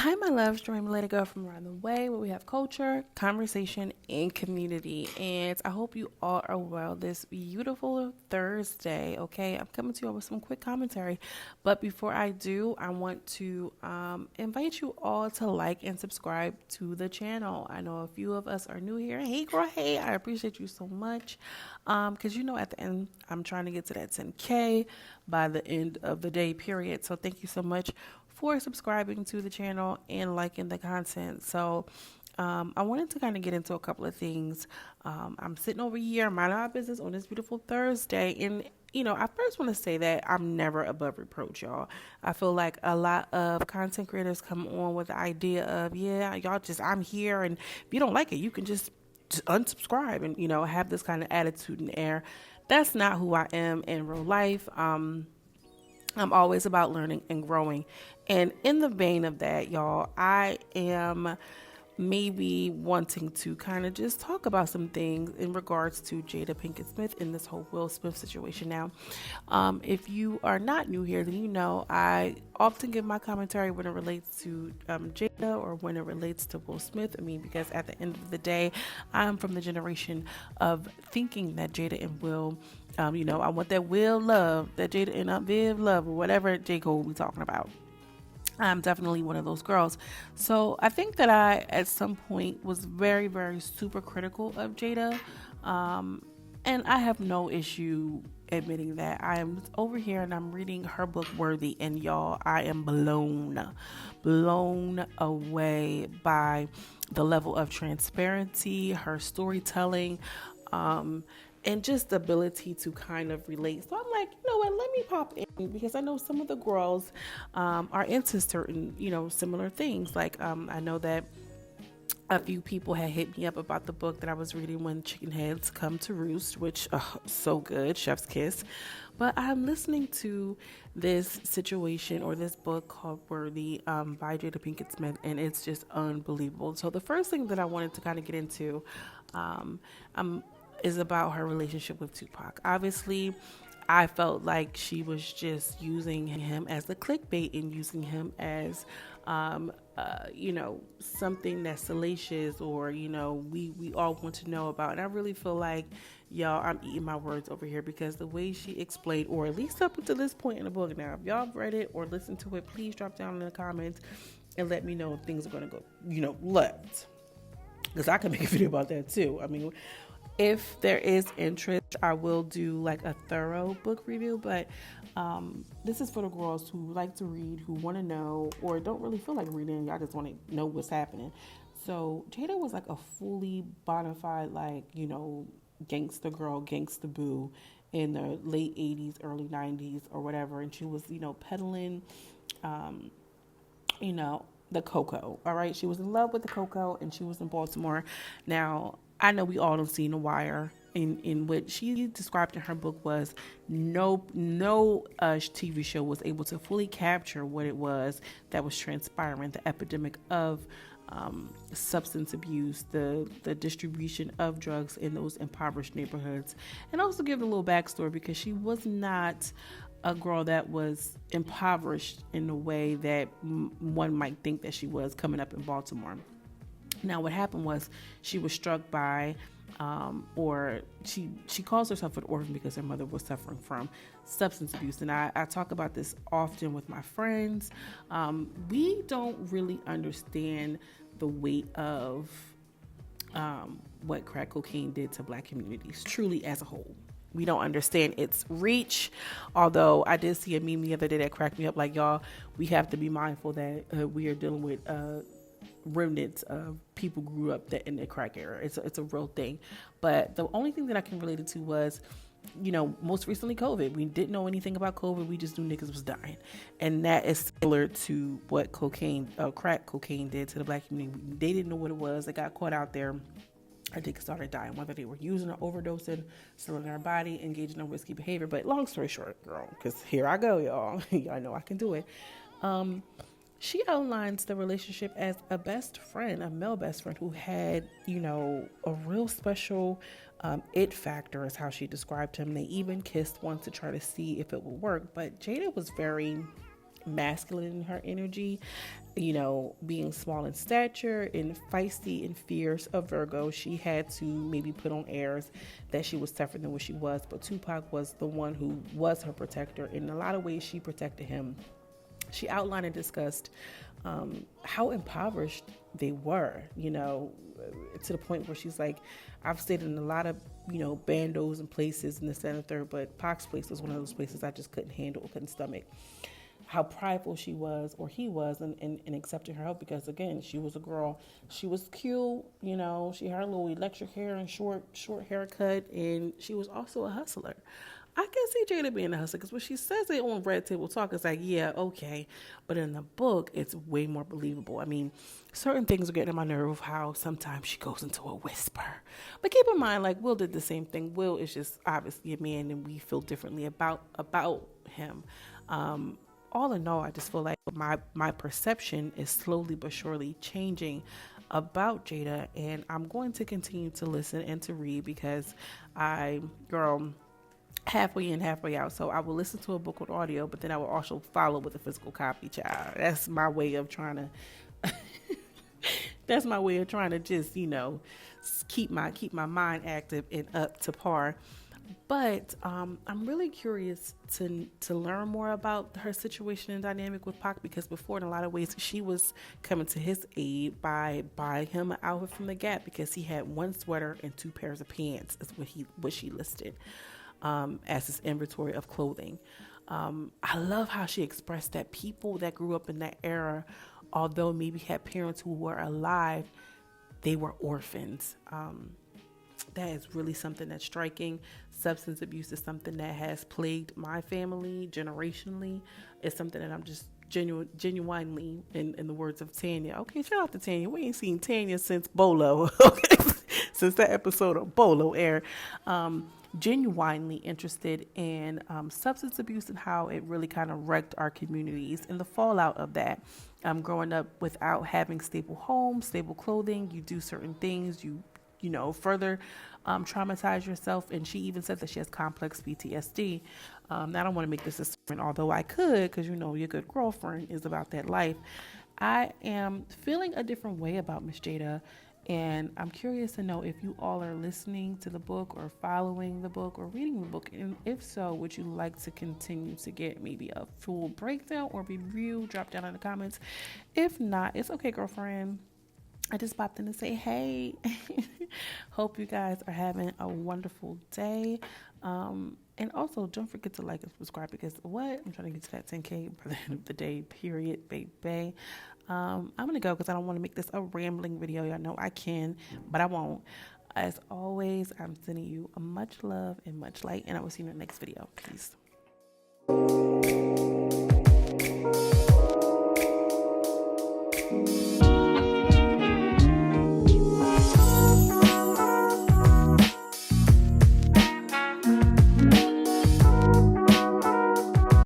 Hi, my loves. Join me, let it go from around the way where we have culture, conversation, and community. And I hope you all are well this beautiful Thursday. Okay, I'm coming to you with some quick commentary. But before I do, I want to invite you all to like and subscribe to the channel. I know a few of us are new here. Hey, girl, hey, I appreciate you so much. Because at the end, I'm trying to get to that 10K by the end of the day, period. So thank you so much for subscribing to the channel and liking the content. So I wanted to kind of get into a couple of things. I'm sitting over here, minding my business on this beautiful Thursday. And, I first want to say that I'm never above reproach, y'all. I feel like a lot of content creators come on with the idea of, I'm here. And if you don't like it, you can just unsubscribe and, have this kind of attitude in the air. That's not who I am in real life. I'm always about learning and growing. And in the vein of that, y'all, I am maybe wanting to kind of just talk about some things in regards to Jada Pinkett Smith in this whole Will Smith situation. Now, if you are not new here, then I often give my commentary when it relates to Jada or when it relates to Will Smith. Because at the end of the day, I'm from the generation of thinking that Jada and Will, I want that Will love, that Jada and Viv love, or whatever J. Cole we talking about. I'm definitely one of those girls. So I think that I, at some point, was very, very super critical of Jada. And I have no issue admitting that. I am over here and I'm reading her book, Worthy. And y'all, I am blown away by the level of transparency, her storytelling, and just the ability to kind of relate. So I'm like, let me pop in, because I know some of the girls are into certain, similar things. Like I know that a few people had hit me up about the book that I was reading, When Chicken Heads Come to Roost, which so good, chef's kiss. But I'm listening to this situation or this book called Worthy by Jada Pinkett Smith, and it's just unbelievable. So the first thing that I wanted to kind of get into is about her relationship with Tupac. Obviously, I felt like she was just using him as the clickbait and using him as, something that's salacious or, we all want to know about. And I really feel like, y'all, I'm eating my words over here, because the way she explained, or at least up until this point in the book, now, if y'all have read it or listened to it, please drop down in the comments and let me know if things are going to go, left. Because I can make a video about that too. If there is interest, I will do like a thorough book review, but this is for the girls who like to read, who want to know, or don't really feel like reading. I just want to know what's happening. So Jada was like a fully bona fide, gangster girl, gangster boo in the late 80s, early 90s or whatever. And she was, peddling, the cocoa. All right. She was in love with the cocoa, and she was in Baltimore. Now, I know we all have seen The Wire, in what she described in her book was no TV show was able to fully capture what it was that was transpiring, the epidemic of substance abuse, the distribution of drugs in those impoverished neighborhoods. And also give a little backstory, because she was not a girl that was impoverished in the way that one might think that she was coming up in Baltimore. Now, what happened was she was struck by, or she calls herself an orphan because her mother was suffering from substance abuse. And I talk about this often with my friends. We don't really understand the weight of what crack cocaine did to Black communities, truly as a whole. We don't understand its reach. Although I did see a meme the other day that cracked me up. Like, y'all, we have to be mindful that we are dealing with remnants of people grew up in the crack era. It's a real thing. But the only thing that I can relate it to was, most recently COVID. We didn't know anything about COVID. We just knew niggas was dying. And that is similar to what crack cocaine did to the Black community. They didn't know what it was. They got caught out there. I think started dying, whether they were using or overdosing, still in their body, engaging in risky behavior. But long story short, girl, because here I go, y'all. Y'all know I can do it. She outlines the relationship as a best friend, a male best friend who had, a real special it factor is how she described him. They even kissed once to try to see if it would work. But Jada was very masculine in her energy, being small in stature and feisty and fierce, a Virgo. She had to maybe put on airs that she was tougher than what she was, but Tupac was the one who was her protector. In a lot of ways, she protected him. She outlined and discussed how impoverished they were, to the point where she's like, I've stayed in a lot of, bandos and places in the center third, but Pac's place was one of those places I just couldn't handle, couldn't stomach. How prideful she was, or he was, in accepting her help, because again, she was a girl. She was cute, she had a little electric hair and short haircut, and she was also a hustler. I can see Jada being a hustler, because when she says it on Red Table Talk, it's like, yeah, okay. But in the book, it's way more believable. I mean, certain things are getting on my nerve, how sometimes she goes into a whisper. But keep in mind, like, Will did the same thing. Will is just obviously a man, and we feel differently about him. All in all, I just feel like my perception is slowly but surely changing about Jada, and I'm going to continue to listen and to read, because halfway in, halfway out. So I will listen to a book with audio, but then I will also follow with a physical copy, child. That's my way of trying to just, keep my mind active and up to par. But I'm really curious to learn more about her situation and dynamic with Pac, because before, in a lot of ways, she was coming to his aid by buying him an outfit from the Gap, because he had one sweater and 2 pairs of pants, is what she listed as his inventory of clothing. I love how she expressed that people that grew up in that era, although maybe had parents who were alive, they were orphans. That is really something that's striking. Substance abuse is something that has plagued my family generationally. It's something that I'm just genuinely, in the words of Tanya. Okay, shout out to Tanya. We ain't seen Tanya since Bolo. Since that episode of Bolo aired. Genuinely interested in substance abuse and how it really kind of wrecked our communities and the fallout of that. Growing up without having stable homes, stable clothing, you do certain things, you further traumatize yourself. And she even said that she has complex PTSD. I don't want to make this a sermon, although I could, because your good girlfriend is about that life. I am feeling a different way about Miss Jada, and I'm curious to know if you all are listening to the book or following the book or reading the book. And if so, would you like to continue to get maybe a full breakdown or review? Drop down in the comments. If not, it's okay, girlfriend. I just popped in to say, hey, hope you guys are having a wonderful day. And also, don't forget to like and subscribe, because I'm trying to get to that 10K by the end of the day, period, baby. I'm going to go, because I don't want to make this a rambling video. Y'all know I can, but I won't. As always, I'm sending you much love and much light, and I will see you in the next video. Peace.